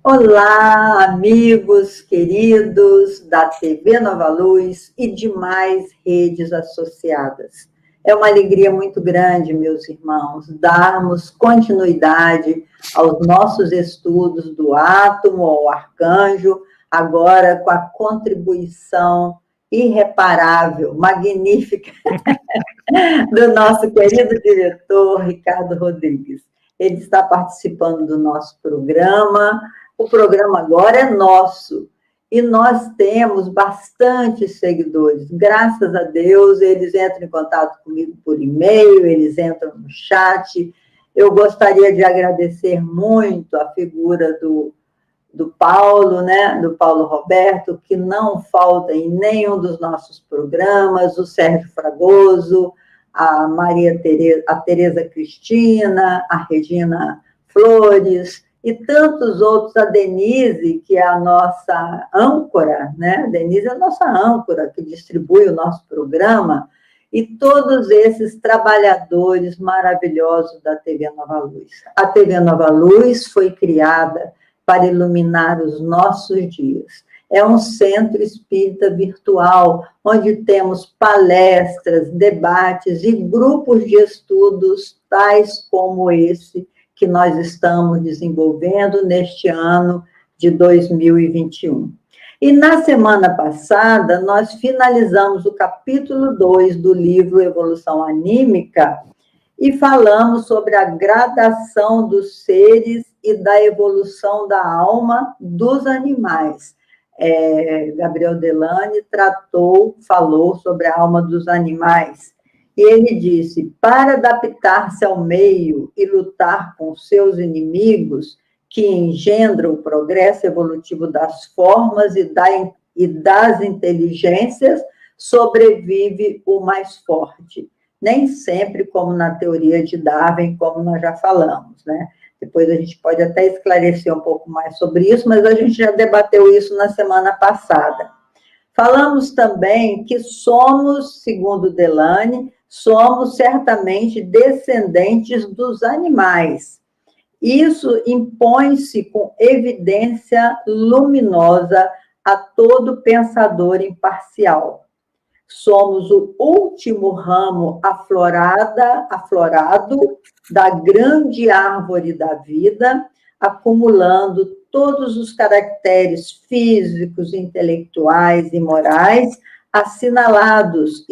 Olá, amigos queridos da TV Nova Luz e demais redes associadas. É uma alegria muito grande, meus irmãos, darmos continuidade aos nossos estudos do átomo ao arcanjo, agora com a contribuição irreparável, magnífica do nosso querido diretor Ricardo Rodrigues. Ele está participando do nosso programa. O programa agora é nosso e nós temos bastante seguidores. Graças a Deus, eles entram em contato comigo por e-mail, eles entram no chat. Eu gostaria de agradecer muito a figura do Paulo, né, do Paulo Roberto, que não falta em nenhum dos nossos programas, o Sérgio Fragoso, a Maria Tereza, a Tereza Cristina, a Regina Flores e tantos outros, a Denise, que é a nossa âncora, né? A Denise é a nossa âncora, que distribui o nosso programa, e todos esses trabalhadores maravilhosos da TV Nova Luz. A TV Nova Luz foi criada para iluminar os nossos dias. É um centro espírita virtual, onde temos palestras, debates e grupos de estudos, tais como esse que nós estamos desenvolvendo neste ano de 2021. E na semana passada, nós finalizamos o capítulo 2 do livro Evolução Anímica, e falamos sobre a gradação dos seres e da evolução da alma dos animais. Gabriel Delane falou sobre a alma dos animais, e ele disse: para adaptar-se ao meio e lutar com seus inimigos, que engendram o progresso evolutivo das formas e das inteligências, sobrevive o mais forte. Nem sempre como na teoria de Darwin, como nós já falamos, né? Depois a gente pode até esclarecer um pouco mais sobre isso, mas a gente já debateu isso na semana passada. Falamos também que somos, segundo Delane, somos certamente descendentes dos animais. Isso impõe-se com evidência luminosa a todo pensador imparcial. Somos o último ramo aflorado da grande árvore da vida, acumulando todos os caracteres físicos, intelectuais e morais assinalados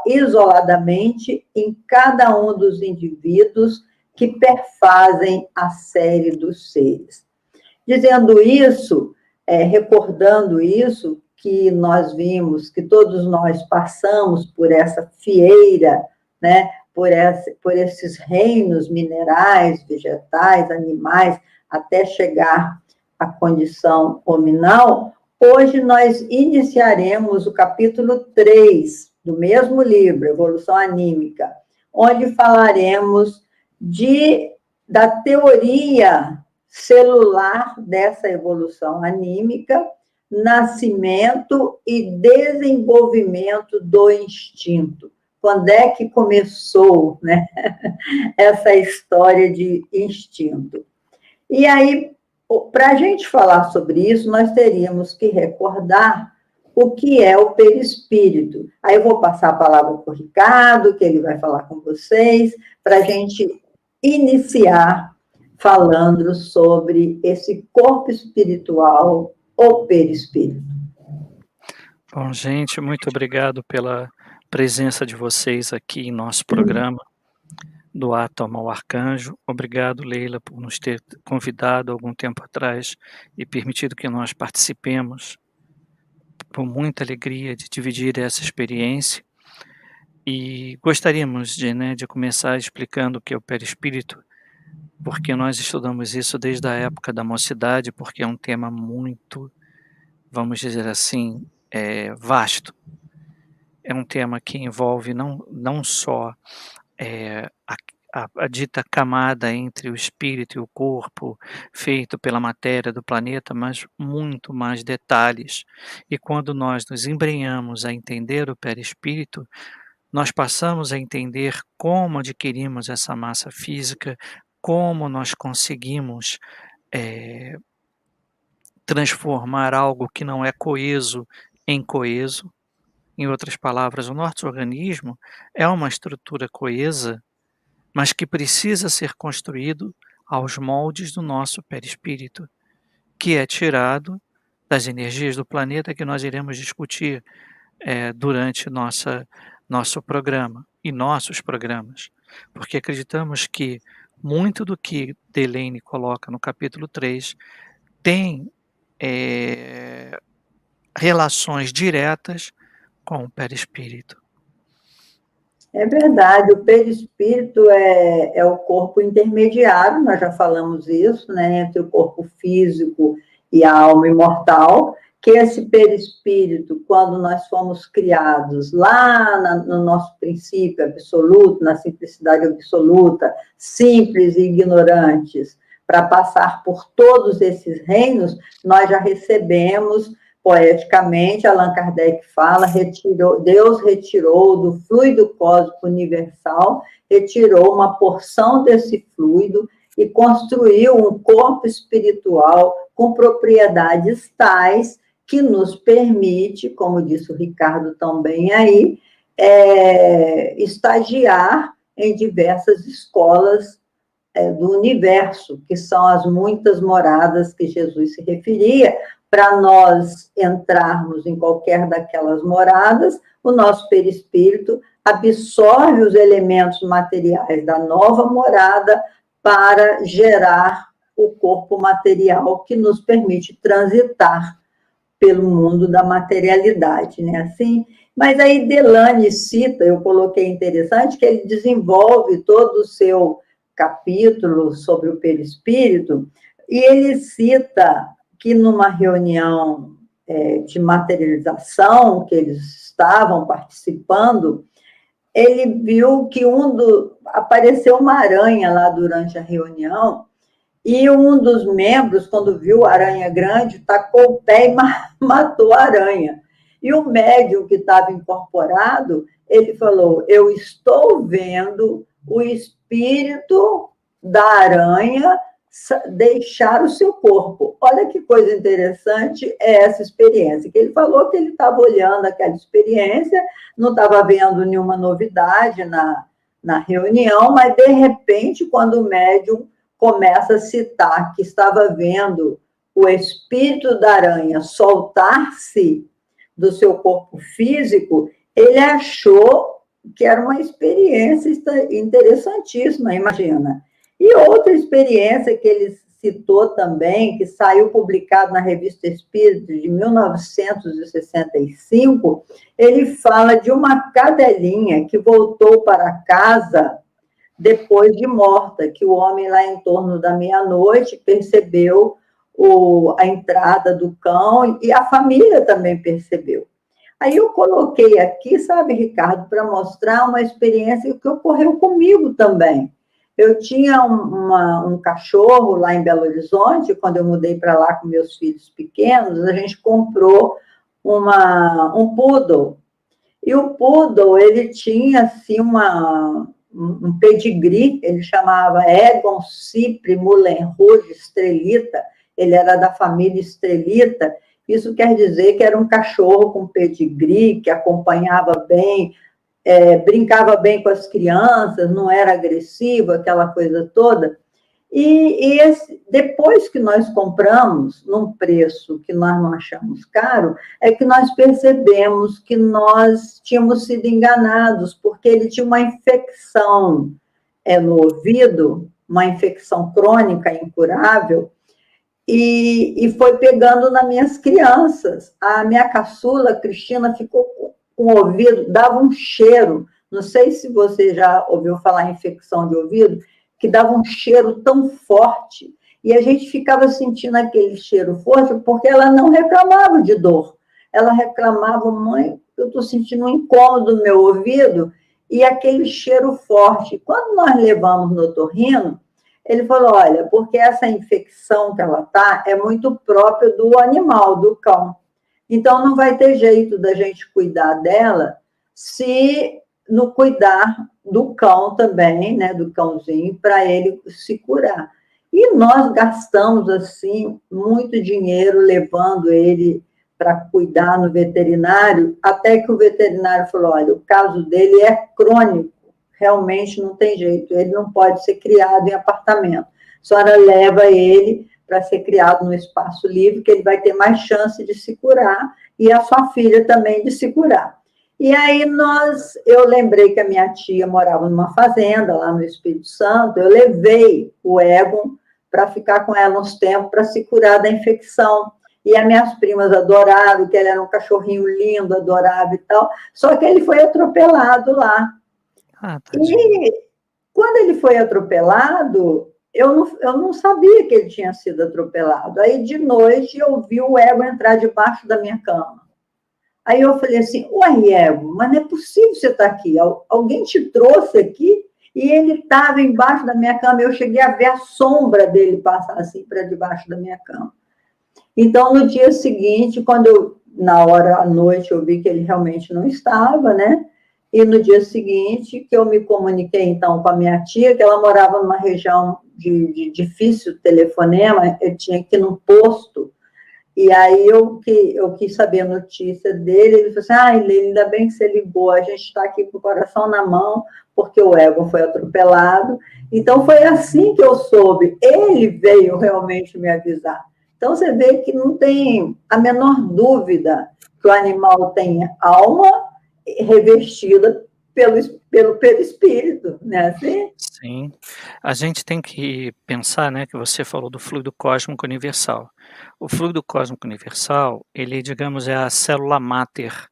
isoladamente em cada um dos indivíduos que perfazem a série dos seres. Dizendo isso, recordando isso, que nós vimos, que todos nós passamos por essa fieira, né, por esses reinos minerais, vegetais, animais, até chegar à condição hominal, hoje nós iniciaremos o capítulo 3 do mesmo livro, Evolução Anímica, onde falaremos da teoria celular dessa evolução anímica, nascimento e desenvolvimento do instinto. Quando é que começou, né, essa história de instinto? E aí, para a gente falar sobre isso, nós teríamos que recordar o que é o perispírito. Aí eu vou passar a palavra para o Ricardo, que ele vai falar com vocês, para a gente iniciar falando sobre esse corpo espiritual ou perispírito. Bom, gente, muito obrigado pela presença de vocês aqui em nosso programa do Átomo ao Arcanjo. Obrigado, Leila, por nos ter convidado algum tempo atrás e permitido que nós participemos, com muita alegria de dividir essa experiência. E gostaríamos de começar explicando o que é o perispírito, porque nós estudamos isso desde a época da mocidade, porque é um tema muito, vamos dizer assim, vasto. É um tema que envolve não só a dita camada entre o espírito e o corpo, feito pela matéria do planeta, mas muito mais detalhes. E quando nós nos embrenhamos a entender o perispírito, nós passamos a entender como adquirimos essa massa física, como nós conseguimos transformar algo que não é coeso em coeso. Em outras palavras, o nosso organismo é uma estrutura coesa, mas que precisa ser construído aos moldes do nosso perispírito, que é tirado das energias do planeta, que nós iremos discutir durante nosso programa e nossos programas, porque acreditamos que muito do que Delaine coloca no capítulo 3 tem relações diretas com o perispírito. É verdade, o perispírito é o corpo intermediário, nós já falamos isso, né, entre o corpo físico e a alma imortal, que esse perispírito, quando nós fomos criados lá no nosso princípio absoluto, na simplicidade absoluta, simples e ignorantes, para passar por todos esses reinos, nós já recebemos, poeticamente, Allan Kardec fala, Deus retirou do fluido cósmico universal, retirou uma porção desse fluido e construiu um corpo espiritual com propriedades tais que nos permite, como disse o Ricardo também aí, estagiar em diversas escolas do universo, que são as muitas moradas que Jesus se referia. Para nós entrarmos em qualquer daquelas moradas, o nosso perispírito absorve os elementos materiais da nova morada para gerar o corpo material que nos permite transitar pelo mundo da materialidade, né? Assim, mas aí Delane cita, eu coloquei interessante, que ele desenvolve todo o seu capítulo sobre o perispírito, e ele cita que numa reunião de materialização que eles estavam participando, ele viu que apareceu uma aranha lá durante a reunião, e um dos membros, quando viu a aranha grande, tacou o pé e matou a aranha. E o médium que estava incorporado, ele falou, eu estou vendo o espírito da aranha deixar o seu corpo. Olha que coisa interessante é essa experiência, que ele falou que ele estava olhando aquela experiência, não estava vendo nenhuma novidade na reunião, mas, de repente, quando o médium começa a citar que estava vendo o espírito da aranha soltar-se do seu corpo físico, ele achou que era uma experiência interessantíssima, imagina. E outra experiência que ele citou também, que saiu publicado na Revista Espírita de 1965, ele fala de uma cadelinha que voltou para casa depois de morta, que o homem lá em torno da meia-noite percebeu a entrada do cão e a família também percebeu. Aí eu coloquei aqui, sabe, Ricardo, para mostrar uma experiência que ocorreu comigo também. Eu tinha um cachorro lá em Belo Horizonte, quando eu mudei para lá com meus filhos pequenos, a gente comprou um poodle. E o poodle, ele tinha, assim, um pedigree, ele chamava Egon Cipri Mullenrouge Estrelita, ele era da família Estrelita, isso quer dizer que era um cachorro com pedigree, que acompanhava bem, brincava bem com as crianças, não era agressivo, aquela coisa toda. E depois que nós compramos, num preço que nós não achamos caro, é que nós percebemos que nós tínhamos sido enganados, porque ele tinha uma infecção no ouvido, uma infecção crônica incurável, e foi pegando nas minhas crianças. A minha caçula, Cristina, ficou com o ouvido, dava um cheiro, não sei se você já ouviu falar em infecção de ouvido, que dava um cheiro tão forte, e a gente ficava sentindo aquele cheiro forte, porque ela não reclamava de dor, ela reclamava, mãe, eu estou sentindo um incômodo no meu ouvido, e aquele cheiro forte. Quando nós levamos no otorrino, ele falou, olha, porque essa infecção que ela está é muito própria do animal, do cão, então não vai ter jeito da gente cuidar dela se não cuidar do cão também, né, do cãozinho, para ele se curar. E nós gastamos, assim, muito dinheiro levando ele para cuidar no veterinário, até que o veterinário falou, olha, o caso dele é crônico, realmente não tem jeito, ele não pode ser criado em apartamento. A senhora leva ele para ser criado no espaço livre, que ele vai ter mais chance de se curar, e a sua filha também de se curar. E aí eu lembrei que a minha tia morava numa fazenda lá no Espírito Santo, eu levei o Egon para ficar com ela uns tempos para se curar da infecção. E as minhas primas adoraram, que ele era um cachorrinho lindo, adorável e tal, só que ele foi atropelado lá. E quando ele foi atropelado, eu não sabia que ele tinha sido atropelado. Aí, de noite, eu vi o Egon entrar debaixo da minha cama. Aí eu falei assim, uai, Egon, mas não é possível você estar aqui. Alguém te trouxe aqui? E ele estava embaixo da minha cama. Eu cheguei a ver a sombra dele passar assim para debaixo da minha cama. Então, no dia seguinte, na hora à noite, eu vi que ele realmente não estava, né? E no dia seguinte, que eu me comuniquei, então, com a minha tia, que ela morava numa região de difícil telefonema, eu tinha que ir num posto, e aí eu quis saber a notícia dele, ele falou assim, ainda bem que você ligou, a gente está aqui com o coração na mão, porque o Egon foi atropelado. Então, foi assim que eu soube, ele veio realmente me avisar. Então, você vê que não tem a menor dúvida que o animal tem alma revestida pelo perispírito, né? Assim? Sim. A gente tem que pensar, né, que você falou do fluido cósmico universal. O fluido cósmico universal, ele, digamos, é a célula máter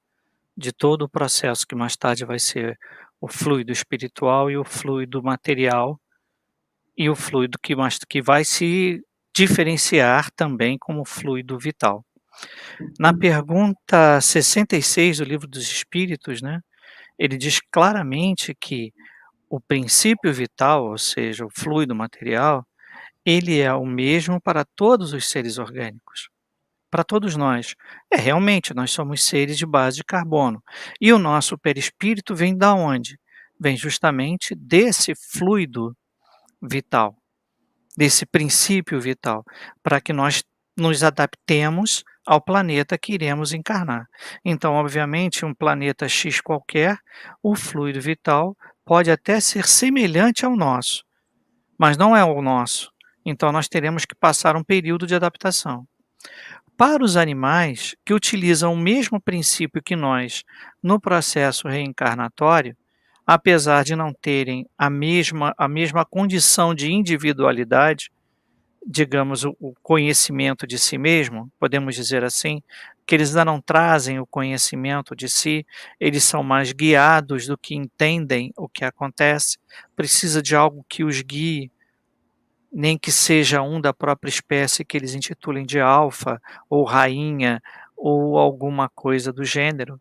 de todo o processo que mais tarde vai ser o fluido espiritual e o fluido material e o fluido que vai se diferenciar também como fluido vital. Na pergunta 66 do Livro dos Espíritos, né, ele diz claramente que o princípio vital, ou seja, o fluido material, ele é o mesmo para todos os seres orgânicos, para todos nós. Realmente, nós somos seres de base de carbono. E o nosso perispírito vem da onde? Vem justamente desse fluido vital, desse princípio vital, para que nós nos adaptemos ao planeta que iremos encarnar. Então, obviamente, um planeta X qualquer, o fluido vital pode até ser semelhante ao nosso, mas não é o nosso. Então, nós teremos que passar um período de adaptação. Para os animais que utilizam o mesmo princípio que nós no processo reencarnatório, apesar de não terem a mesma condição de individualidade, digamos, o conhecimento de si mesmo, podemos dizer assim, que eles ainda não trazem o conhecimento de si, eles são mais guiados do que entendem o que acontece, precisa de algo que os guie, nem que seja um da própria espécie que eles intitulem de alfa, ou rainha, ou alguma coisa do gênero,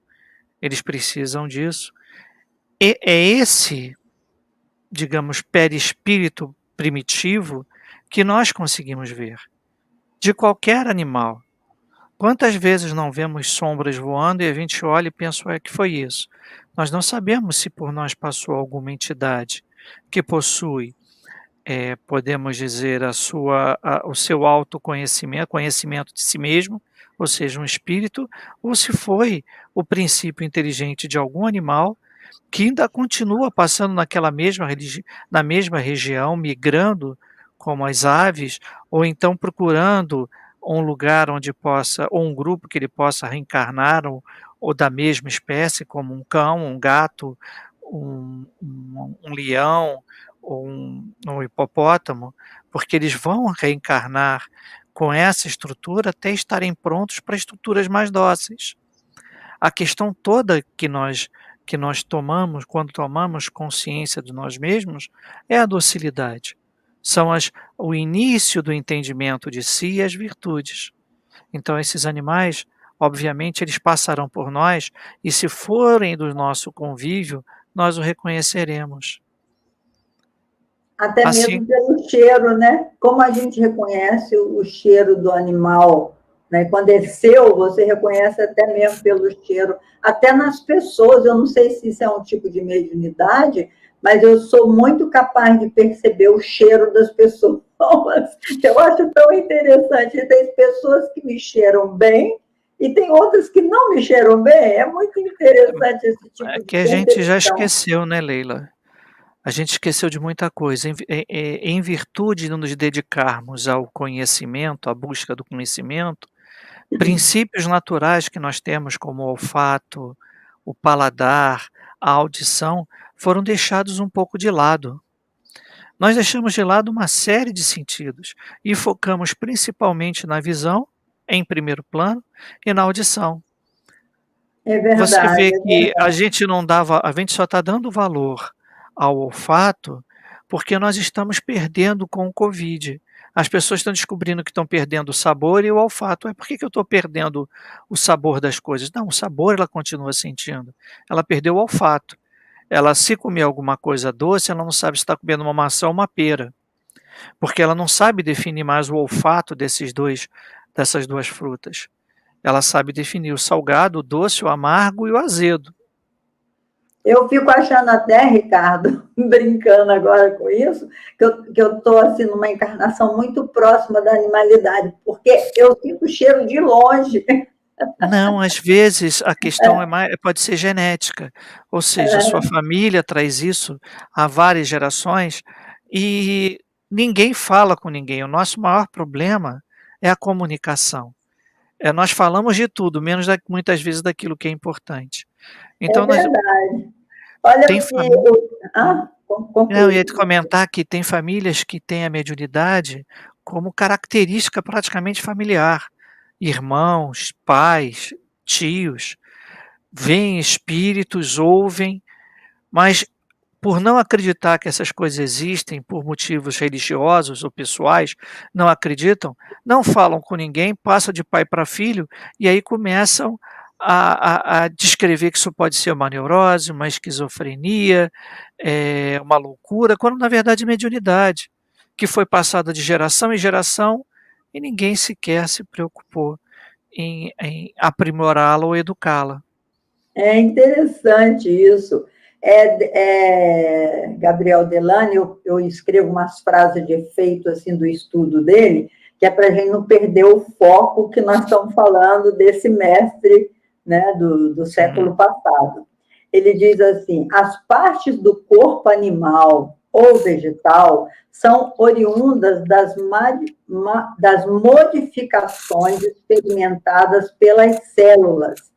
eles precisam disso. E é esse, digamos, perispírito primitivo que nós conseguimos ver, de qualquer animal. Quantas vezes não vemos sombras voando e a gente olha e pensa, que foi isso? Nós não sabemos se por nós passou alguma entidade que possui, podemos dizer, o seu autoconhecimento, conhecimento de si mesmo, ou seja, um espírito, ou se foi o princípio inteligente de algum animal que ainda continua passando na mesma região, migrando como as aves, ou então procurando um lugar onde possa, ou um grupo que ele possa reencarnar, ou da mesma espécie, como um cão, um gato, um leão, ou um hipopótamo, porque eles vão reencarnar com essa estrutura até estarem prontos para estruturas mais dóceis. A questão toda que nós tomamos, quando tomamos consciência de nós mesmos, é a docilidade. São o início do entendimento de si e as virtudes. Então, esses animais, obviamente, eles passarão por nós e, se forem do nosso convívio, nós o reconheceremos. Até mesmo pelo cheiro, né? Como a gente reconhece o cheiro do animal, né? Quando é seu, você reconhece até mesmo pelo cheiro. Até nas pessoas, eu não sei se isso é um tipo de mediunidade, mas eu sou muito capaz de perceber o cheiro das pessoas. Eu acho tão interessante. Tem pessoas que me cheiram bem e tem outras que não me cheiram bem. É muito interessante esse tipo É de que a gente já percepção. esqueceu, né, Leila? A gente esqueceu de muita coisa. Em virtude de nos dedicarmos ao conhecimento, à busca do conhecimento, princípios naturais que nós temos, como o olfato, o paladar, a audição, foram deixados um pouco de lado. Nós deixamos de lado uma série de sentidos e focamos principalmente na visão, em primeiro plano, e na audição. É Você verdade, vê é que a verdade. gente não dava, a gente só está dando valor ao olfato, porque nós estamos perdendo com o Covid. As pessoas estão descobrindo que estão perdendo o sabor e o olfato. Por que eu estou perdendo o sabor das coisas? Não, o sabor ela continua sentindo. Ela perdeu o olfato. Ela, se comer alguma coisa doce, ela não sabe se está comendo uma maçã ou uma pera, porque ela não sabe definir mais o olfato dessas duas frutas. Ela sabe definir o salgado, o doce, o amargo e o azedo. Eu fico achando até, Ricardo, brincando agora com isso, que eu estou assim, numa encarnação muito próxima da animalidade, porque eu sinto o cheiro de longe. Não, às vezes a questão pode ser genética, ou seja, sua família traz isso há várias gerações e ninguém fala com ninguém. O nosso maior problema é a comunicação. Nós falamos de tudo, menos muitas vezes daquilo que é importante. É Então, verdade. Olha tem o que. família. Não, eu Conclui. ia te comentar que tem famílias que têm a mediunidade como característica praticamente familiar. Irmãos, pais, tios, veem espíritos, ouvem, mas por não acreditar que essas coisas existem, por motivos religiosos ou pessoais, não acreditam, não falam com ninguém, passam de pai para filho e aí começam a descrever que isso pode ser uma neurose, uma esquizofrenia, uma loucura, quando na verdade é mediunidade, que foi passada de geração em geração e ninguém sequer se preocupou em aprimorá-la ou educá-la. É interessante isso. Gabriel Delany, eu escrevo umas frases de efeito assim do estudo dele, que é para a gente não perder o foco que nós estamos falando desse mestre, né, do século passado. Ele diz assim: as partes do corpo animal ou vegetal são oriundas das modificações experimentadas pelas células.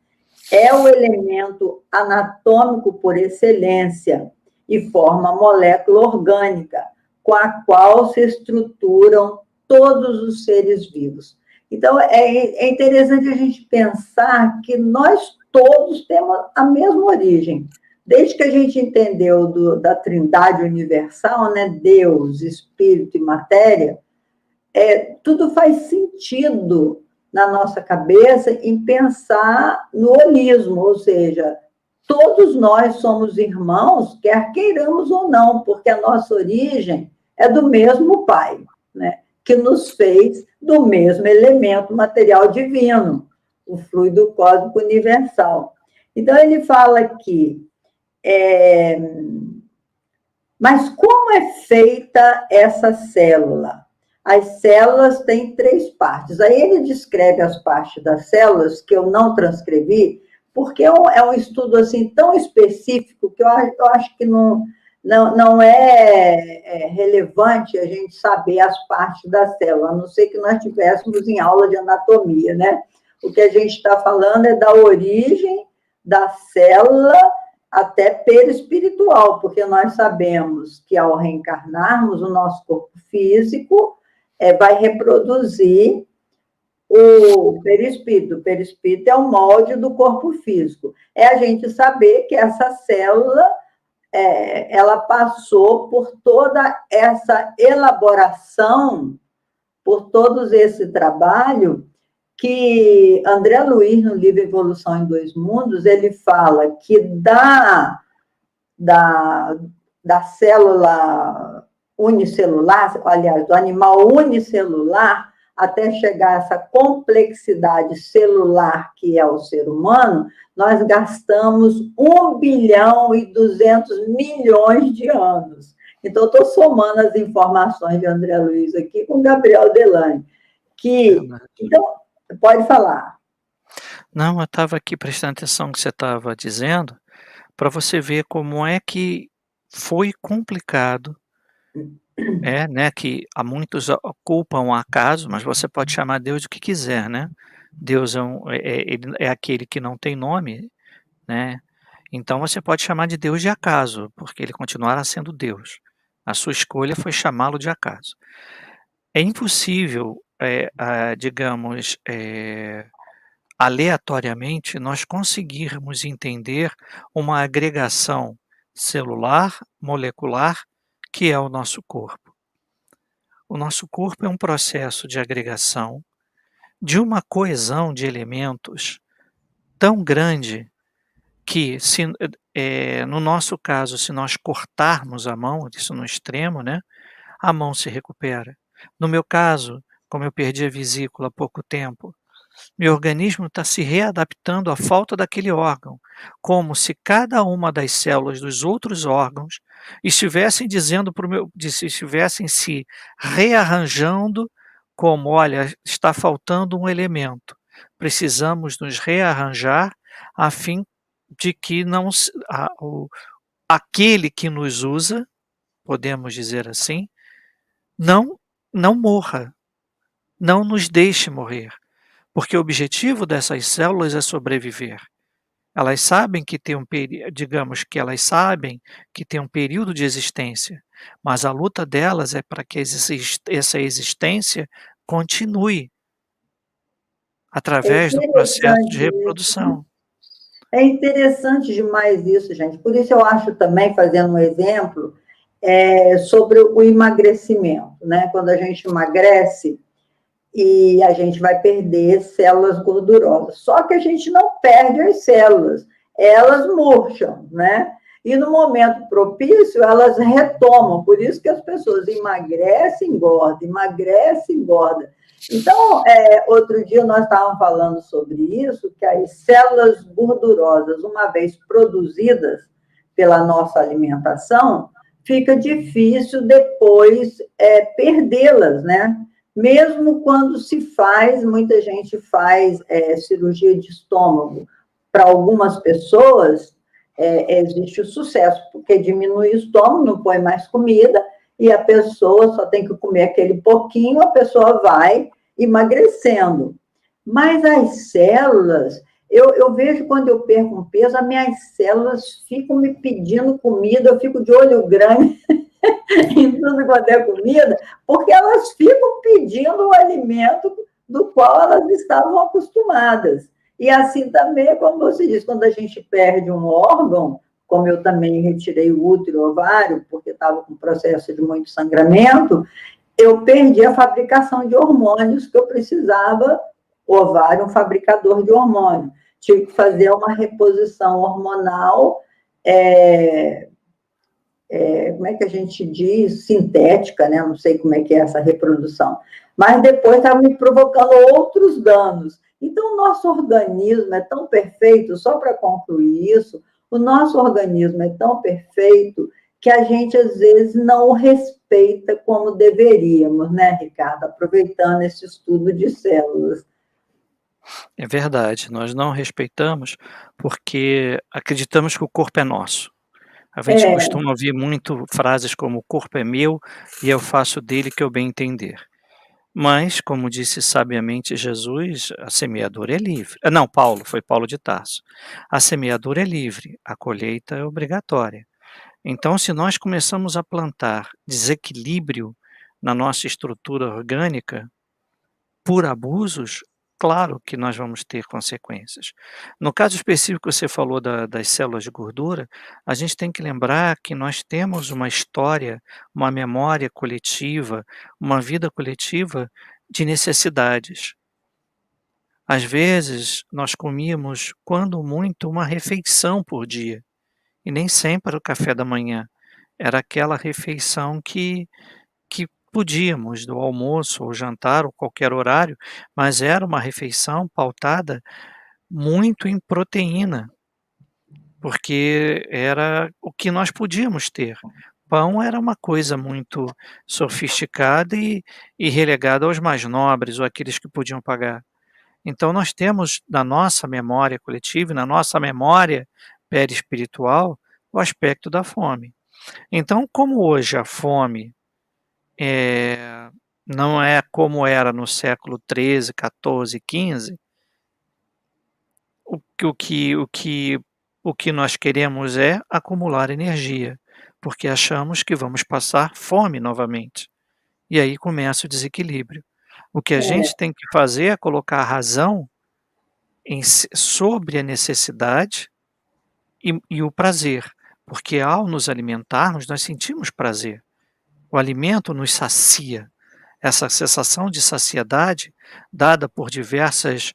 É o elemento anatômico por excelência e forma a molécula orgânica com a qual se estruturam todos os seres vivos. Então, é interessante a gente pensar que nós todos temos a mesma origem. Desde que a gente entendeu da trindade universal, né, Deus, Espírito e matéria, tudo faz sentido na nossa cabeça em pensar no holismo, ou seja, todos nós somos irmãos, quer queiramos ou não, porque a nossa origem é do mesmo Pai, né, que nos fez do mesmo elemento material divino, o fluido cósmico universal. Então, ele fala aqui, mas como é feita essa célula? As células têm 3 partes. Aí ele descreve as partes das células, que eu não transcrevi, porque é um estudo assim tão específico que eu acho que não é relevante a gente saber as partes da célula, a não ser que nós estivéssemos em aula de anatomia, né? O que a gente está falando é da origem da célula até perispiritual, porque nós sabemos que ao reencarnarmos, o nosso corpo físico vai reproduzir o perispírito. O perispírito é o molde do corpo físico. É a gente saber que essa célula ela passou por toda essa elaboração, por todo esse trabalho, que André Luiz, no livro Evolução em Dois Mundos, ele fala que da célula unicelular, aliás, do animal unicelular, até chegar a essa complexidade celular que é o ser humano, nós gastamos 1,2 bilhão de anos. Então, estou somando as informações de André Luiz aqui com Gabriel Delany, que... Então, pode falar. Não, eu estava aqui prestando atenção no que você estava dizendo, para você ver como é que foi complicado, né, que há muitos culpam o acaso, mas você pode chamar Deus de que quiser, né. Deus ele é aquele que não tem nome, né, então você pode chamar de Deus de acaso, porque ele continuará sendo Deus. A sua escolha foi chamá-lo de acaso. É impossível, digamos, aleatoriamente, nós conseguirmos entender uma agregação celular, molecular, que é o nosso corpo. O nosso corpo é um processo de agregação, de uma coesão de elementos tão grande que, no nosso caso, se nós cortarmos a mão, isso no extremo, né, a mão se recupera. No meu caso, como eu perdi a vesícula há pouco tempo, meu organismo está se readaptando à falta daquele órgão, como se cada uma das células dos outros órgãos estivessem dizendo para o meu, estivessem se rearranjando, como, olha, está faltando um elemento, precisamos nos rearranjar a fim de que não aquele que nos usa, podemos dizer assim, não não morra, não nos deixe morrer. Porque o objetivo dessas células é sobreviver. Elas sabem que tem digamos que elas sabem que tem um período de existência, mas a luta delas é para que essa existência continue através do processo de reprodução. É interessante demais isso, gente. Por isso eu acho também, fazendo um exemplo, sobre o emagrecimento, né? Quando a gente emagrece, e a gente vai perder células gordurosas. Só que a gente não perde as células, elas murcham, né? E no momento propício, elas retomam. Por isso que as pessoas emagrecem, engordam, emagrecem, engordam. Então, outro dia nós estávamos falando sobre isso, que as células gordurosas, uma vez produzidas pela nossa alimentação, fica difícil depois perdê-las, né? Mesmo quando se faz, muita gente faz cirurgia de estômago. Para algumas pessoas, existe o sucesso, porque diminui o estômago, não põe mais comida, e a pessoa só tem que comer aquele pouquinho, a pessoa vai emagrecendo. Mas as células, eu vejo quando eu perco um peso, as minhas células ficam me pedindo comida, eu fico de olho grande em tudo quanto é comida, porque elas ficam pedindo o alimento do qual elas estavam acostumadas. E assim também, como você diz, quando a gente perde um órgão, como eu também retirei o útero e o ovário, porque estava com processo de muito sangramento, eu perdi a fabricação de hormônios que eu precisava, o ovário, um fabricador de hormônio. Tive que fazer uma reposição hormonal, como é que a gente diz? Sintética, né? Não sei como é que é essa reprodução. Mas depois estava me provocando outros danos. Então, o nosso organismo é tão perfeito, só para concluir isso, o nosso organismo é tão perfeito que a gente, às vezes, não o respeita como deveríamos, né, Ricardo? Aproveitando esse estudo de células. É verdade, nós não respeitamos porque acreditamos que o corpo é nosso. A gente costuma ouvir muito frases como o corpo é meu e eu faço dele que eu bem entender. Mas, como disse sabiamente Jesus, a semeadura é livre. Não, foi Paulo de Tarso. A semeadura é livre, a colheita é obrigatória. Então, se nós começamos a plantar desequilíbrio na nossa estrutura orgânica, por abusos, claro que nós vamos ter consequências. No caso específico que você falou das células de gordura, a gente tem que lembrar que nós temos uma história, uma memória coletiva, uma vida coletiva de necessidades. Às vezes, nós comíamos, quando muito, uma refeição por dia, e nem sempre era o café da manhã. Era aquela refeição que podíamos, do almoço ou jantar ou qualquer horário, mas era uma refeição pautada muito em proteína, porque era o que nós podíamos ter. Pão era uma coisa muito sofisticada e relegada aos mais nobres ou àqueles que podiam pagar. Então nós temos na nossa memória coletiva e na nossa memória perispiritual o aspecto da fome. Então, como hoje a fome, não é como era no século XIII, XIV, XV, o que nós queremos é acumular energia, porque achamos que vamos passar fome novamente. E aí começa o desequilíbrio. O que a gente tem que fazer é colocar a razão sobre a necessidade e o prazer, porque ao nos alimentarmos, nós sentimos prazer. O alimento nos sacia. Essa sensação de saciedade, dada por diversos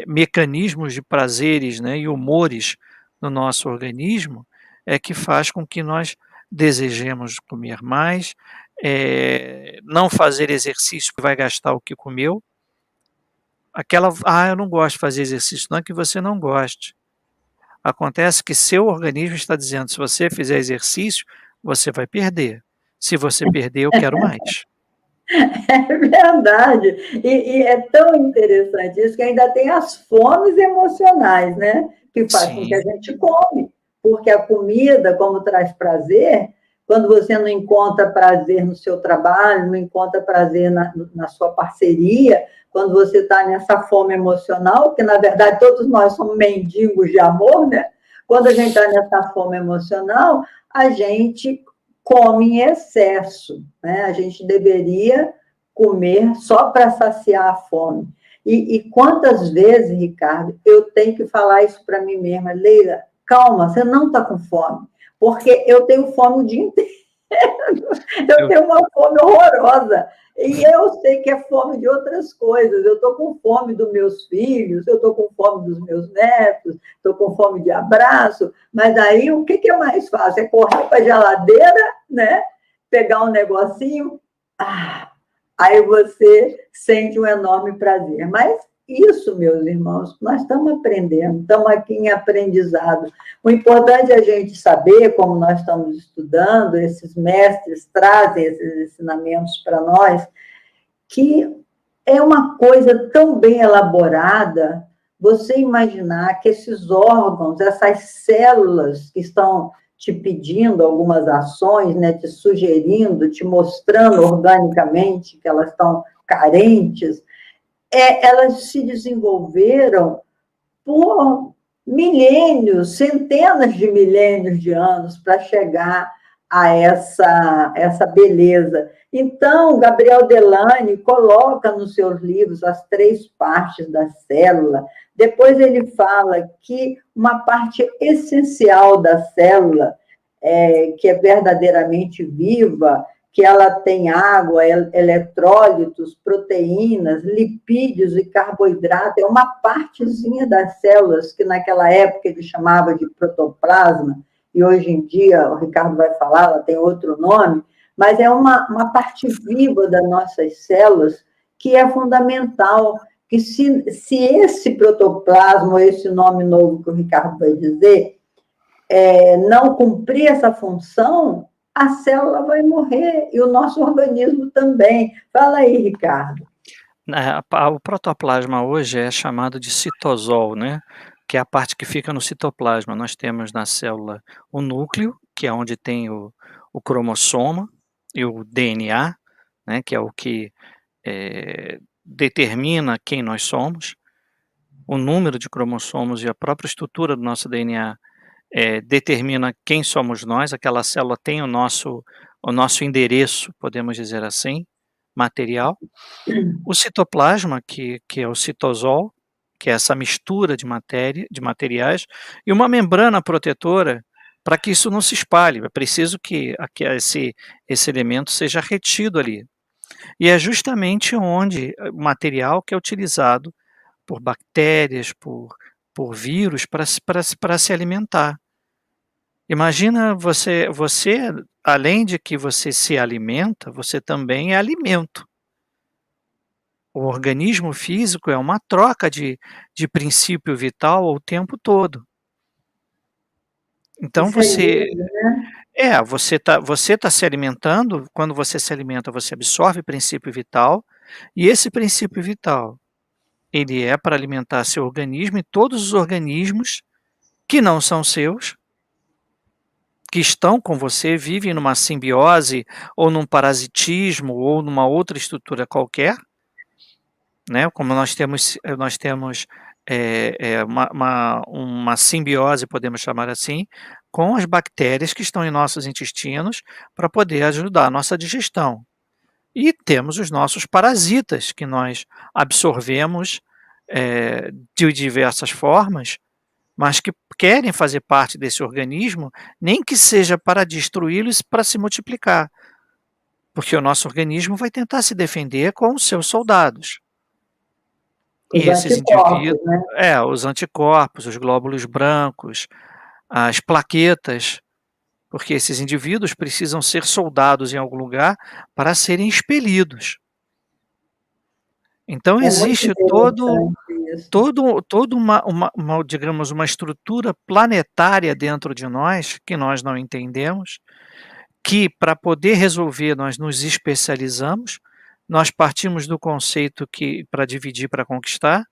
mecanismos de prazeres, né, e humores no nosso organismo, é que faz com que nós desejemos comer mais, não fazer exercício que vai gastar o que comeu. Eu não gosto de fazer exercício, não é que você não goste. Acontece que seu organismo está dizendo, se você fizer exercício, você vai perder. Se você perder, eu quero mais. É verdade. E é tão interessante isso que ainda tem as fomes emocionais, né? Que faz com que a Sim. gente come. Porque a comida, como traz prazer, quando você não encontra prazer no seu trabalho, não encontra prazer na sua parceria, quando você está nessa fome emocional, que na verdade todos nós somos mendigos de amor, né? Quando a gente está nessa fome emocional, a gente come em excesso, né? A gente deveria comer só para saciar a fome. E quantas vezes, Ricardo, eu tenho que falar isso para mim mesma, Leila, calma, você não está com fome, porque eu tenho fome o dia inteiro. Eu tenho uma fome horrorosa. E eu sei que é fome de outras coisas. Eu estou com fome dos meus filhos, eu estou com fome dos meus netos, estou com fome de abraço. Mas aí o que é mais fácil? É correr para a geladeira, né? Pegar um negocinho. Aí você sente um enorme prazer. Mas isso, meus irmãos, nós estamos aprendendo, estamos aqui em aprendizado. O importante é a gente saber, como nós estamos estudando, esses mestres trazem esses ensinamentos para nós, que é uma coisa tão bem elaborada você imaginar que esses órgãos, essas células que estão te pedindo algumas ações, né, te sugerindo, te mostrando organicamente que elas estão carentes, elas se desenvolveram por milênios, centenas de milênios de anos para chegar a essa beleza. Então, Gabriel Delany coloca nos seus livros as 3 partes da célula. Depois ele fala que uma parte essencial da célula, que é verdadeiramente viva, que ela tem água, eletrólitos, proteínas, lipídios e carboidrato, é uma partezinha das células que naquela época ele chamava de protoplasma, e hoje em dia, o Ricardo vai falar, ela tem outro nome, mas é uma parte viva das nossas células que é fundamental, que se esse protoplasma, esse nome novo que o Ricardo vai dizer, não cumprir essa função, a célula vai morrer e o nosso organismo também. Fala aí, Ricardo. O protoplasma hoje é chamado de citosol, né? Que é a parte que fica no citoplasma. Nós temos na célula o núcleo, que é onde tem o cromossoma e o DNA, né? Que é o que determina quem nós somos. O número de cromossomos e a própria estrutura do nosso DNA determina quem somos nós. Aquela célula tem o nosso endereço, podemos dizer assim, material. O citoplasma, que é o citosol, que é essa mistura de materiais, e uma membrana protetora para que isso não se espalhe. É preciso que esse elemento seja retido ali. E é justamente onde o material que é utilizado por bactérias, por vírus, para se alimentar. Imagina você, além de que você se alimenta, você também é alimento. O organismo físico é uma troca de princípio vital o tempo todo. Então Isso é você lindo, né? você tá se alimentando, quando você se alimenta, você absorve princípio vital, e esse princípio vital, ele é para alimentar seu organismo e todos os organismos que não são seus, que estão com você, vivem numa simbiose, ou num parasitismo, ou numa outra estrutura qualquer, né, como nós temos uma simbiose, podemos chamar assim, com as bactérias que estão em nossos intestinos, para poder ajudar a nossa digestão. E temos os nossos parasitas, que nós absorvemos, de diversas formas, mas que querem fazer parte desse organismo, nem que seja para destruí-los, para se multiplicar, porque o nosso organismo vai tentar se defender com os seus soldados. Os E esses anticorpos, indivíduos, né? os anticorpos, os glóbulos brancos, as plaquetas, porque esses indivíduos precisam ser soldados em algum lugar para serem expelidos. Então É muito existe interessante isso. todo uma, digamos, uma estrutura planetária dentro de nós, que nós não entendemos, que para poder resolver nós nos especializamos, nós partimos do conceito que para dividir, para conquistar,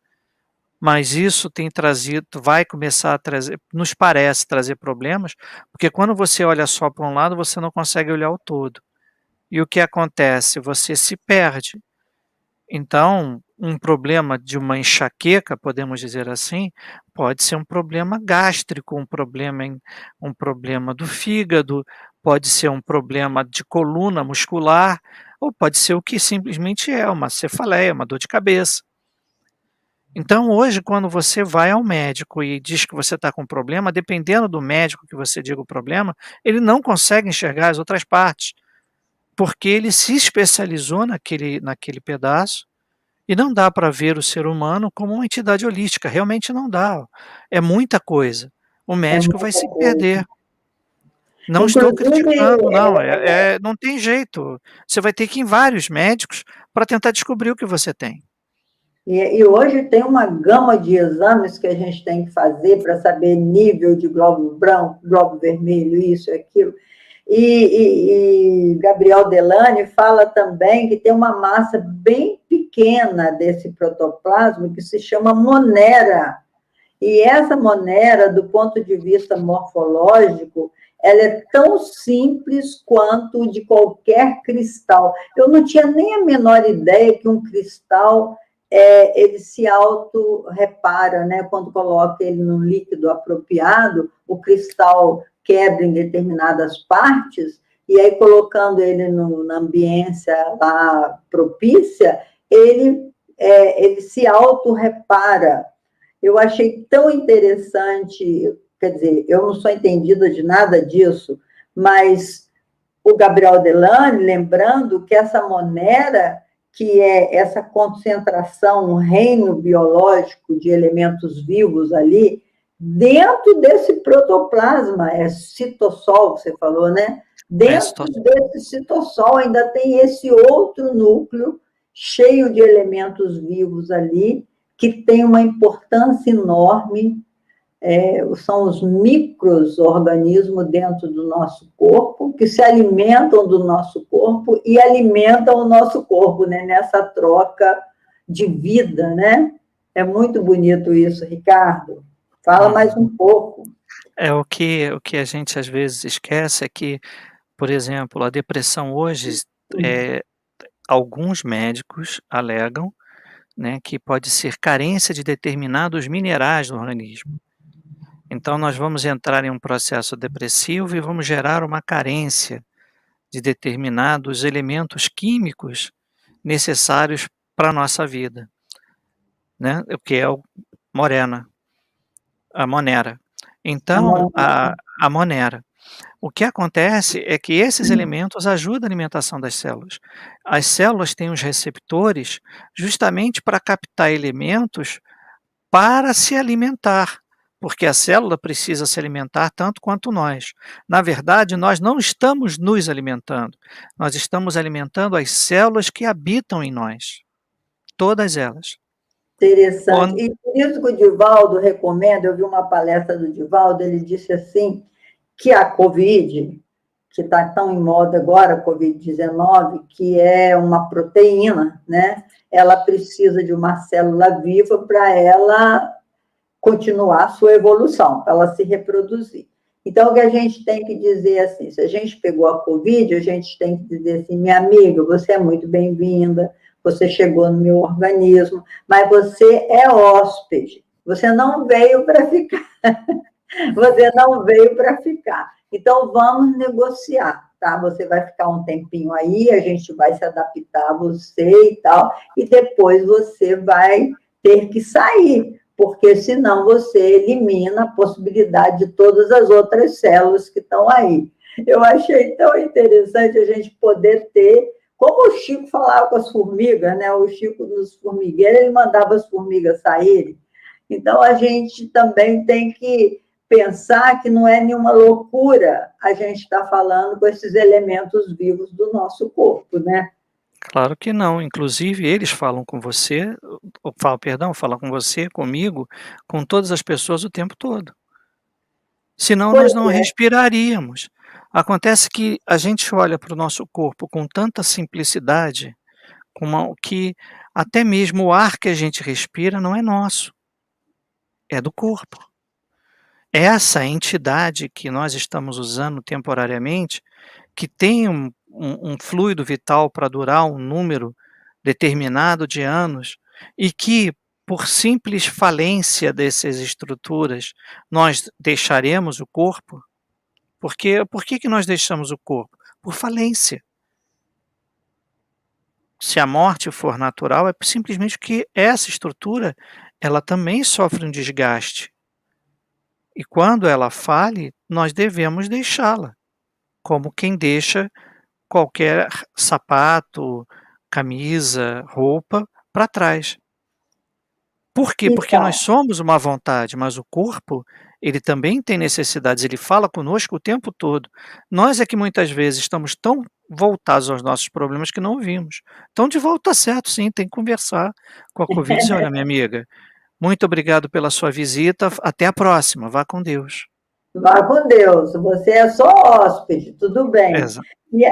mas isso tem trazido, vai começar a trazer, nos parece trazer problemas, porque quando você olha só para um lado, você não consegue olhar o todo. E o que acontece? Você se perde. Então, um problema de uma enxaqueca, podemos dizer assim, pode ser um problema gástrico, um problema do fígado, pode ser um problema de coluna muscular, ou pode ser o que simplesmente é uma cefaleia, uma dor de cabeça. Então, hoje, quando você vai ao médico e diz que você está com problema, dependendo do médico que você diga o problema, ele não consegue enxergar as outras partes, porque ele se especializou naquele pedaço e não dá para ver o ser humano como uma entidade holística, realmente não dá. É muita coisa. O É médico vai muita se coisa. perder. Não estou Inclusive, criticando, não, não tem jeito. Você vai ter que ir em vários médicos para tentar descobrir o que você tem. e hoje tem uma gama de exames que a gente tem que fazer para saber nível de glóbulo branco, glóbulo vermelho, isso e aquilo. E Gabriel Delany fala também que tem uma massa bem pequena desse protoplasma que se chama monera. E essa monera, do ponto de vista morfológico, ela é tão simples quanto de qualquer cristal. Eu não tinha nem a menor ideia que um cristal ele se auto-repara, né? Quando coloca ele no líquido apropriado, o cristal quebra em determinadas partes, e aí colocando ele na ambiência lá propícia, ele se auto-repara. Eu achei tão interessante, quer dizer, eu não sou entendida de nada disso, mas o Gabriel Delany, lembrando que essa monera, que é essa concentração, um reino biológico de elementos vivos ali, dentro desse protoplasma, é citossol que você falou, né? Dentro desse citossol ainda tem esse outro núcleo cheio de elementos vivos ali, que tem uma importância enorme, são os micro-organismos dentro do nosso corpo, que se alimentam do nosso corpo e alimentam o nosso corpo, né, nessa troca de vida, né? É muito bonito isso, Ricardo. Fala mais um pouco. O que a gente às vezes esquece é que, por exemplo, a depressão hoje, alguns médicos alegam, né, que pode ser carência de determinados minerais no organismo. Então nós vamos entrar em um processo depressivo e vamos gerar uma carência de determinados elementos químicos necessários para a nossa vida, né, o que é a monera. Então, a monera. O que acontece é que esses elementos ajudam a alimentação das células. As células têm os receptores justamente para captar elementos para se alimentar, porque a célula precisa se alimentar tanto quanto nós. Na verdade, nós não estamos nos alimentando, nós estamos alimentando as células que habitam em nós, todas elas. Interessante. Quando E por isso que o Divaldo recomenda, eu vi uma palestra do Divaldo, ele disse assim, que a Covid, que está tão em moda agora, a Covid-19, que é uma proteína, né? Ela precisa de uma célula viva para ela continuar a sua evolução, para ela se reproduzir. Então, o que a gente tem que dizer assim, se a gente pegou a Covid, a gente tem que dizer assim, minha amiga, você é muito bem-vinda, você chegou no meu organismo, mas você é hóspede, você não veio para ficar, você não veio para ficar. Então, vamos negociar, tá? Você vai ficar um tempinho aí, a gente vai se adaptar a você e tal, e depois você vai ter que sair, porque senão você elimina a possibilidade de todas as outras células que estão aí. Eu achei tão interessante a gente poder ter, como o Chico falava com as formigas, né? O Chico nos formigueiros, ele mandava as formigas saírem. Então, a gente também tem que pensar que não é nenhuma loucura a gente estar falando com esses elementos vivos do nosso corpo, né? Claro que não, inclusive eles falam com você, falam com você, comigo, com todas as pessoas o tempo todo. Senão Pois nós não é. respiraríamos. Acontece que a gente olha para o nosso corpo com tanta simplicidade, que até mesmo o ar que a gente respira não é nosso, é do corpo. Essa entidade que nós estamos usando temporariamente, que tem um fluido vital para durar um número determinado de anos, e que, por simples falência dessas estruturas, nós deixaremos o corpo, porque por que nós deixamos o corpo? Por falência. Se a morte for natural, é simplesmente que essa estrutura, ela também sofre um desgaste. E quando ela fale, nós devemos deixá-la, como quem deixa qualquer sapato, camisa, roupa para trás. Por quê? Porque nós Então, somos uma vontade, mas o corpo, ele também tem necessidades, ele fala conosco o tempo todo. Nós é que muitas vezes estamos tão voltados aos nossos problemas que não ouvimos. Então, de volta tá certo, sim, tem que conversar com a Covid e dizer: "Olha, minha amiga, muito obrigado pela sua visita, até a próxima, vá com Deus". vá com Deus, você é só hóspede, tudo bem. Exa E,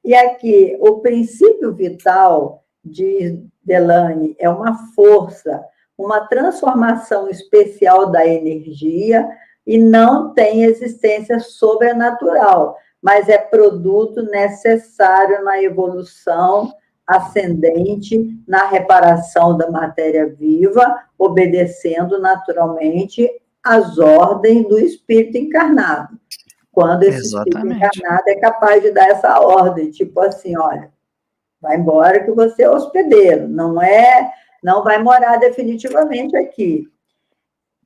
e aqui, o princípio vital de Delane é uma força, uma transformação especial da energia e não tem existência sobrenatural, mas é produto necessário na evolução ascendente, na reparação da matéria viva, obedecendo naturalmente as ordens do espírito encarnado. Quando esse espírito exatamente. encarnado é capaz de dar essa ordem, tipo assim, olha, vai embora que você é hospedeiro, não vai morar definitivamente aqui.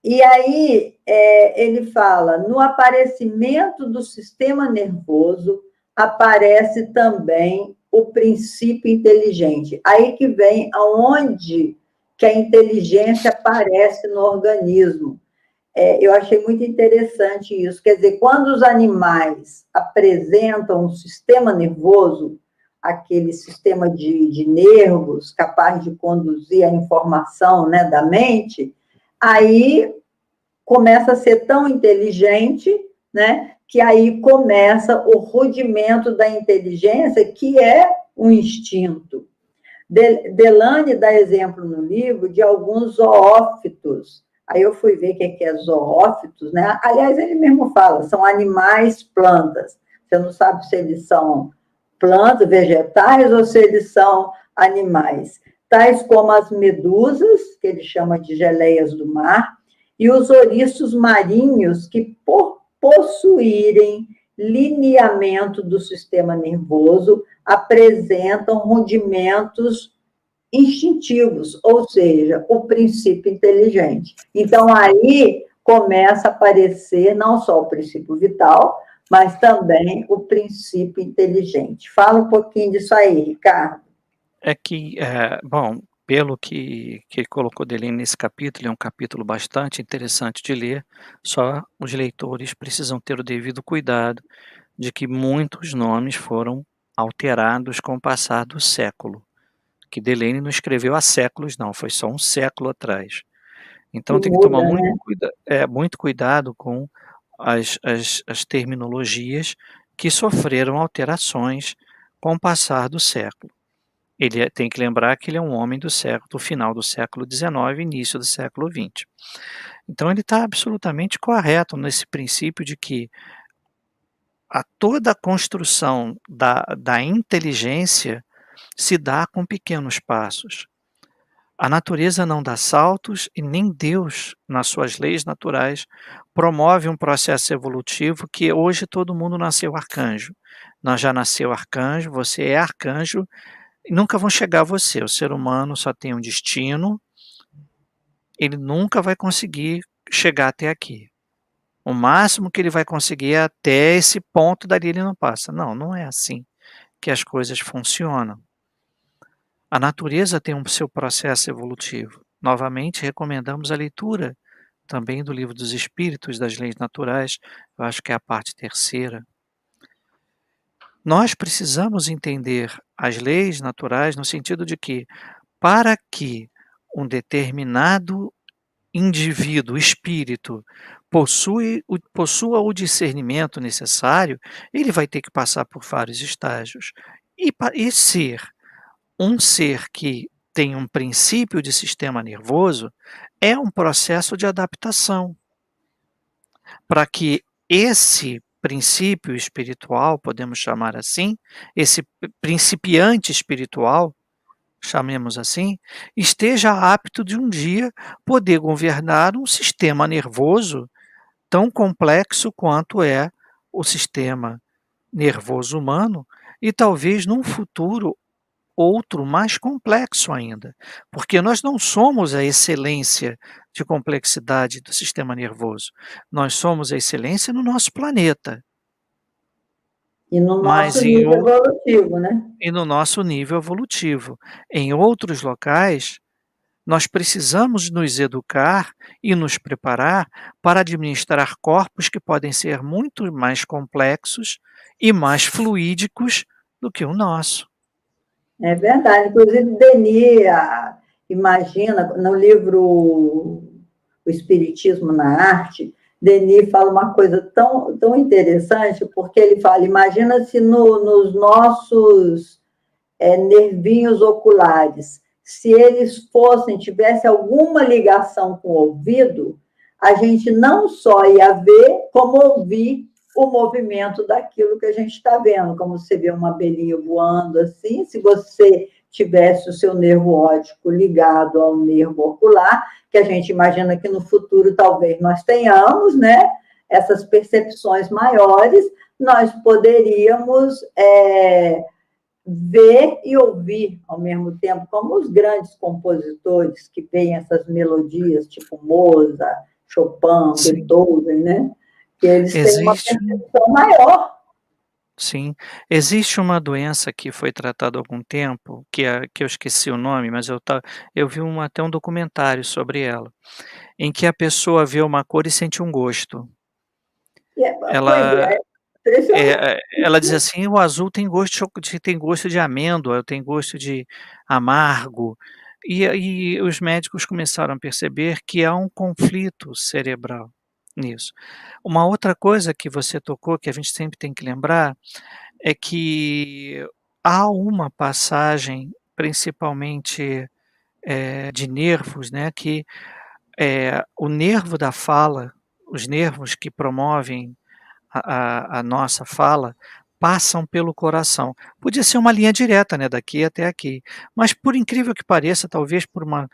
E aí ele fala, no aparecimento do sistema nervoso aparece também o princípio inteligente. Aí que vem aonde que a inteligência aparece no organismo. Eu achei muito interessante isso. Quer dizer, quando os animais apresentam um sistema nervoso, aquele sistema de nervos capaz de conduzir a informação, né, da mente, aí começa a ser tão inteligente, né, que aí começa o rudimento da inteligência, que é o instinto. Delane dá exemplo no livro de alguns zoófitos. Aí eu fui ver o que é zoófitos, né? Aliás, ele mesmo fala, são animais plantas. Você não sabe se eles são plantas, vegetais, ou se eles são animais. Tais como as medusas, que ele chama de geleias do mar, e os ouriços marinhos, que por possuírem lineamento do sistema nervoso, apresentam rudimentos instintivos, ou seja, o princípio inteligente. Então, aí começa a aparecer não só o princípio vital, mas também o princípio inteligente. Fala um pouquinho disso aí, Ricardo. É que, bom, pelo que colocou Delene nesse capítulo, é um capítulo bastante interessante de ler, só os leitores precisam ter o devido cuidado de que muitos nomes foram alterados com o passar do século, que Delene não escreveu há séculos não, foi só um século atrás. Que Então tem que tomar muda, né? muito cuidado com as terminologias que sofreram alterações com o passar do século. Tem que lembrar que ele é um homem do final do século XIX, início do século XX. Então ele está absolutamente correto nesse princípio de que toda a construção da inteligência se dá com pequenos passos. A natureza não dá saltos e nem Deus, nas suas leis naturais, promove um processo evolutivo que hoje todo mundo nasceu arcanjo. Nós já nasceu arcanjo, você é arcanjo, e nunca vão chegar a você. O ser humano só tem um destino, ele nunca vai conseguir chegar até aqui. O máximo que ele vai conseguir é até esse ponto, dali ele não passa. Não, não é assim que as coisas funcionam. A natureza tem seu processo evolutivo. Novamente, recomendamos a leitura também do Livro dos Espíritos, das Leis Naturais, eu acho que é a parte terceira. Nós precisamos entender as leis naturais no sentido de que, para que um determinado indivíduo, espírito, possua o discernimento necessário, ele vai ter que passar por vários estágios. E ser um ser que tem um princípio de sistema nervoso é um processo de adaptação. Para que esse princípio espiritual, podemos chamar assim, esse principiante espiritual, chamemos assim, esteja apto de um dia poder governar um sistema nervoso tão complexo quanto é o sistema nervoso humano e talvez num futuro outro mais complexo ainda, porque nós não somos a excelência de complexidade do sistema nervoso, nós somos a excelência no nosso planeta. E no nosso Mas nível evolutivo, né? e no nosso nível evolutivo. Em outros locais, nós precisamos nos educar e nos preparar para administrar corpos que podem ser muito mais complexos e mais fluídicos do que o nosso. É verdade. Inclusive, Denis imagina, no livro O Espiritismo na Arte, Denis fala uma coisa tão interessante, porque ele fala, imagina se nos nossos nervinhos oculares, se eles tivessem alguma ligação com o ouvido, a gente não só ia ver, como ouvir o movimento daquilo que a gente está vendo, como você vê uma abelhinha voando assim, se você tivesse o seu nervo óptico ligado ao nervo ocular, que a gente imagina que no futuro talvez nós tenhamos, né, essas percepções maiores, nós poderíamos ver e ouvir ao mesmo tempo, como os grandes compositores que têm essas melodias, tipo Mozart, Chopin, Sim. Beethoven, né? Que eles têm uma Existe percepção maior. Sim. Existe uma doença que foi tratada há algum tempo, que eu esqueci o nome, mas eu vi até um documentário sobre ela, em que a pessoa vê uma cor e sente um gosto. Pois Ela é, impressionante. ela diz assim: "O azul tem gosto de amêndoa, tem gosto de amargo", e os médicos começaram a perceber que há um conflito cerebral nisso. Uma outra coisa que você tocou, que a gente sempre tem que lembrar, é que há uma passagem, principalmente, de nervos, né, que, o nervo da fala, os nervos que promovem a nossa fala, passam pelo coração. Podia ser uma linha direta, né, daqui até aqui, mas por incrível que pareça, talvez por uma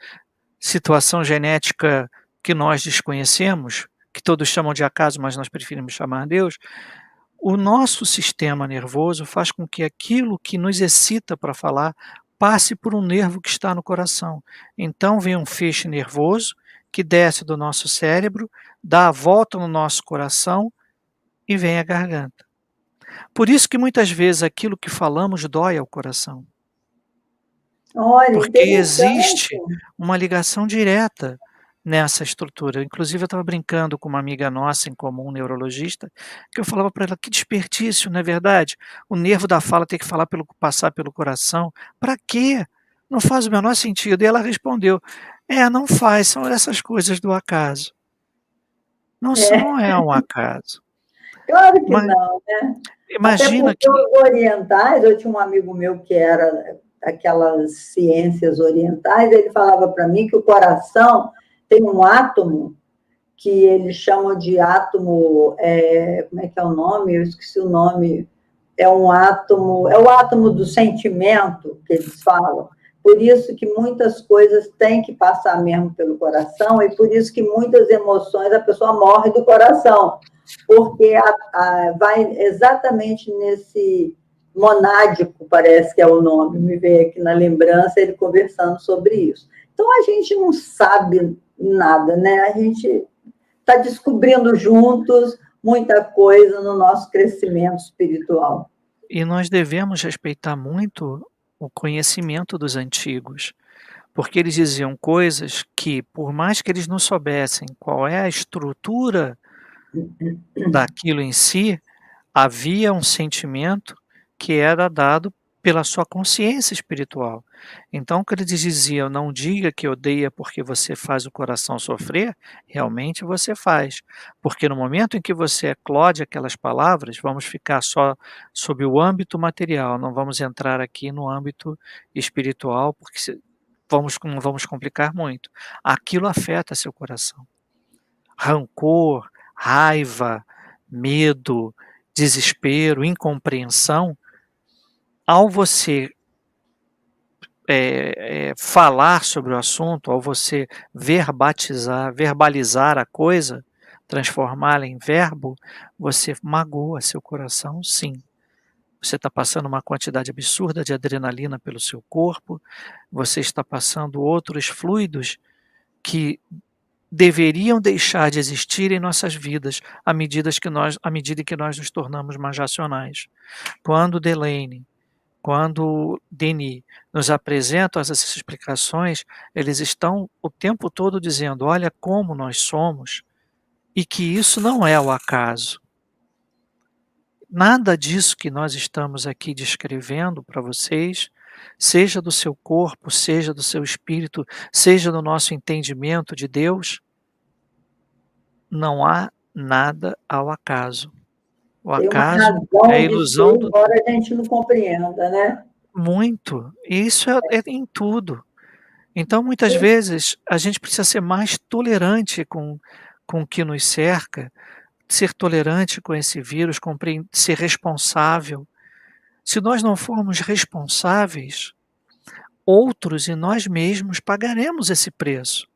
situação genética que nós desconhecemos, que todos chamam de acaso, mas nós preferimos chamar Deus, o nosso sistema nervoso faz com que aquilo que nos excita para falar passe por um nervo que está no coração. Então vem um feixe nervoso que desce do nosso cérebro, dá a volta no nosso coração e vem à garganta. Por isso que muitas vezes aquilo que falamos dói ao coração. Olha, Porque interessante. existe uma ligação direta nessa estrutura. Inclusive eu estava brincando com uma amiga nossa em comum, neurologista, que eu falava para ela: "Que desperdício, não é verdade? O nervo da fala tem que passar pelo coração. Para quê? Não faz o menor sentido". E ela respondeu: "É, não faz, são essas coisas do acaso". É, Não é um acaso. claro que Mas não, né? Até imagina porque que os orientais, eu tinha um amigo meu que era aquelas ciências orientais, ele falava para mim que o coração tem um átomo que eles chamam de átomo, como é que é o nome? Eu esqueci o nome. É um átomo, é o átomo do sentimento que eles falam. Por isso que muitas coisas têm que passar mesmo pelo coração e por isso que muitas emoções a pessoa morre do coração, porque vai exatamente nesse monádico, parece que é o nome, me veio aqui na lembrança ele conversando sobre isso. Então a gente não sabe nada, né? A gente está descobrindo juntos muita coisa no nosso crescimento espiritual. e nós devemos respeitar muito o conhecimento dos antigos, porque eles diziam coisas que, por mais que eles não soubessem qual é a estrutura daquilo em si, havia um sentimento que era dado pela sua consciência espiritual. Então, quando eles diziam: "Não diga que odeia porque você faz o coração sofrer", realmente você faz. Porque no momento em que você eclode aquelas palavras, vamos ficar só sob o âmbito material, não vamos entrar aqui no âmbito espiritual, porque não vamos complicar muito. Aquilo afeta seu coração. Rancor, raiva, medo, desespero, incompreensão, ao você falar sobre o assunto, ao você verbalizar a coisa, transformá-la em verbo, você magoa seu coração, sim. Você está passando uma quantidade absurda de adrenalina pelo seu corpo, você está passando outros fluidos que deveriam deixar de existir em nossas vidas à medida que nós nos tornamos mais racionais. Quando Delane, quando Denis nos apresentam essas explicações, eles estão o tempo todo dizendo: olha como nós somos e que isso não é o acaso. Nada disso que nós estamos aqui descrevendo para vocês, seja do seu corpo, seja do seu espírito, seja do nosso entendimento de Deus, não há nada ao acaso. O Tem uma acaso é a razão de ser, ilusão do embora a gente não compreenda, né? muito. E isso é em tudo. Então, muitas vezes, a gente precisa ser mais tolerante com o que nos cerca, ser tolerante com esse vírus, ser responsável. Se nós não formos responsáveis, outros e nós mesmos pagaremos esse preço.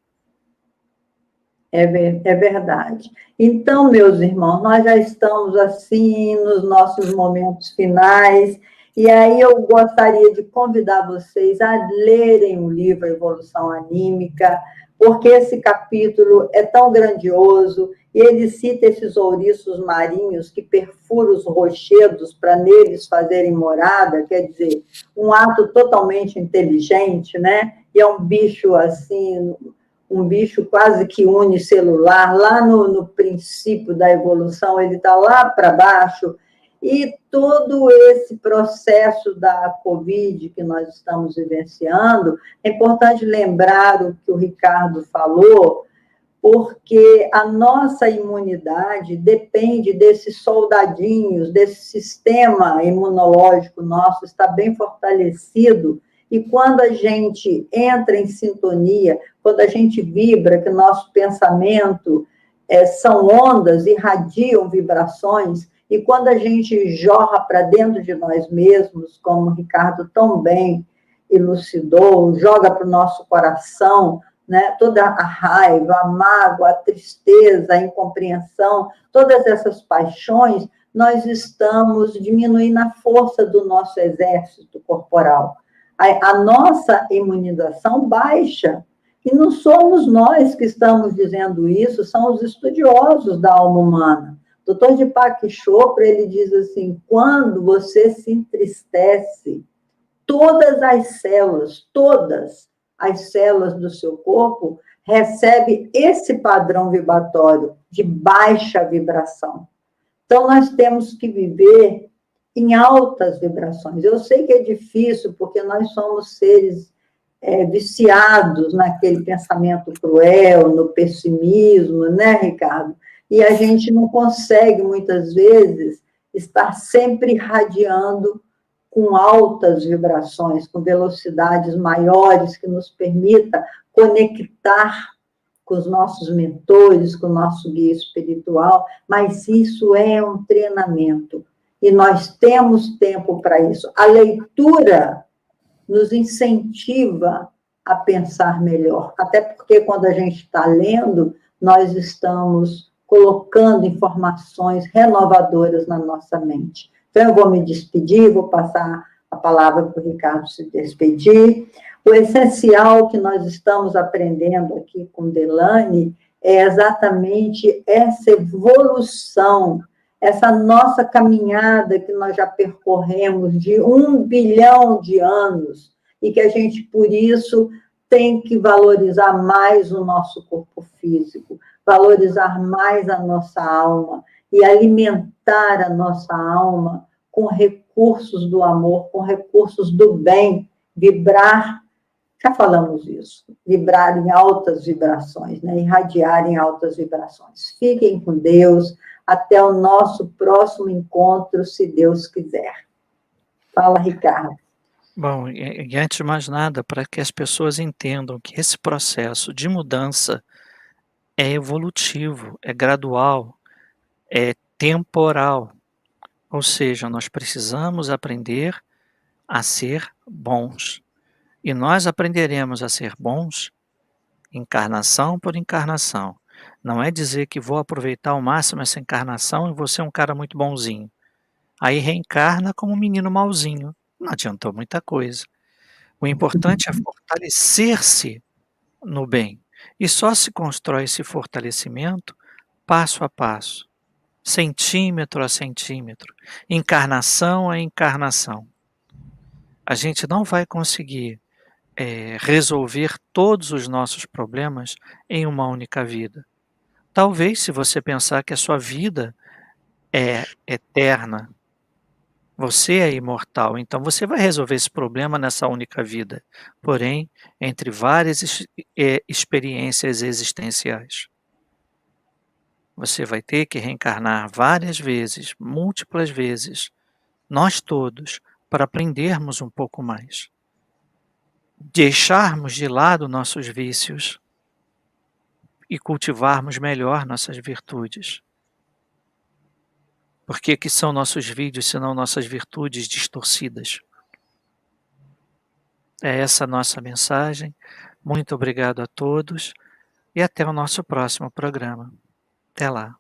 É verdade. Então, meus irmãos, nós já estamos assim nos nossos momentos finais, e aí eu gostaria de convidar vocês a lerem o livro Evolução Anímica, porque esse capítulo é tão grandioso, e ele cita esses ouriços marinhos que perfuram os rochedos para neles fazerem morada, quer dizer, um ato totalmente inteligente, né? E é um bicho assim, um bicho quase que unicelular, lá no princípio da evolução, ele está lá para baixo, e todo esse processo da Covid que nós estamos vivenciando, é importante lembrar o que o Ricardo falou, porque a nossa imunidade depende desses soldadinhos, desse sistema imunológico nosso está bem fortalecido, e quando a gente entra em sintonia, quando a gente vibra, que o nosso pensamento são ondas, irradiam vibrações, e quando a gente jorra para dentro de nós mesmos, como o Ricardo tão bem elucidou, joga para o nosso coração, né? Toda a raiva, a mágoa, a tristeza, a incompreensão, todas essas paixões, nós estamos diminuindo a força do nosso exército corporal. A nossa imunização baixa. E não somos nós que estamos dizendo isso, são os estudiosos da alma humana. O Dr. Deepak Chopra, ele diz assim, quando você se entristece, todas as células do seu corpo recebem esse padrão vibratório de baixa vibração. Então, nós temos que viver em altas vibrações. Eu sei que é difícil, porque nós somos seres viciados naquele pensamento cruel, no pessimismo, né, Ricardo? E a gente não consegue, muitas vezes, estar sempre irradiando com altas vibrações, com velocidades maiores, que nos permita conectar com os nossos mentores, com o nosso guia espiritual, mas isso é um treinamento, e nós temos tempo para isso. A leitura nos incentiva a pensar melhor, até porque quando a gente está lendo, nós estamos colocando informações renovadoras na nossa mente. Então, eu vou me despedir, vou passar a palavra para o Ricardo se despedir. O essencial que nós estamos aprendendo aqui com Delaney é exatamente essa evolução, essa nossa caminhada que nós já percorremos de 1 bilhão de anos, e que a gente, por isso, tem que valorizar mais o nosso corpo físico, valorizar mais a nossa alma e alimentar a nossa alma com recursos do amor, com recursos do bem, vibrar, já falamos isso, vibrar em altas vibrações, né? Irradiar em altas vibrações. Fiquem com Deus, até o nosso próximo encontro, se Deus quiser. Fala, Ricardo. Bom, e antes de mais nada, para que as pessoas entendam que esse processo de mudança é evolutivo, é gradual, é temporal. Ou seja, nós precisamos aprender a ser bons. E nós aprenderemos a ser bons encarnação por encarnação. Não é dizer que vou aproveitar ao máximo essa encarnação e vou ser um cara muito bonzinho. Aí reencarna como um menino mauzinho. Não adiantou muita coisa. O importante é fortalecer-se no bem. E só se constrói esse fortalecimento passo a passo, centímetro a centímetro, encarnação a encarnação. A gente não vai conseguir resolver todos os nossos problemas em uma única vida. Talvez, se você pensar que a sua vida é eterna, você é imortal, então você vai resolver esse problema nessa única vida, porém, entre várias experiências existenciais. Você vai ter que reencarnar várias vezes, múltiplas vezes, nós todos, para aprendermos um pouco mais. Deixarmos de lado nossos vícios e cultivarmos melhor nossas virtudes. Porque que são nossos vícios, senão nossas virtudes distorcidas? É essa a nossa mensagem. Muito obrigado a todos e até o nosso próximo programa. Até lá.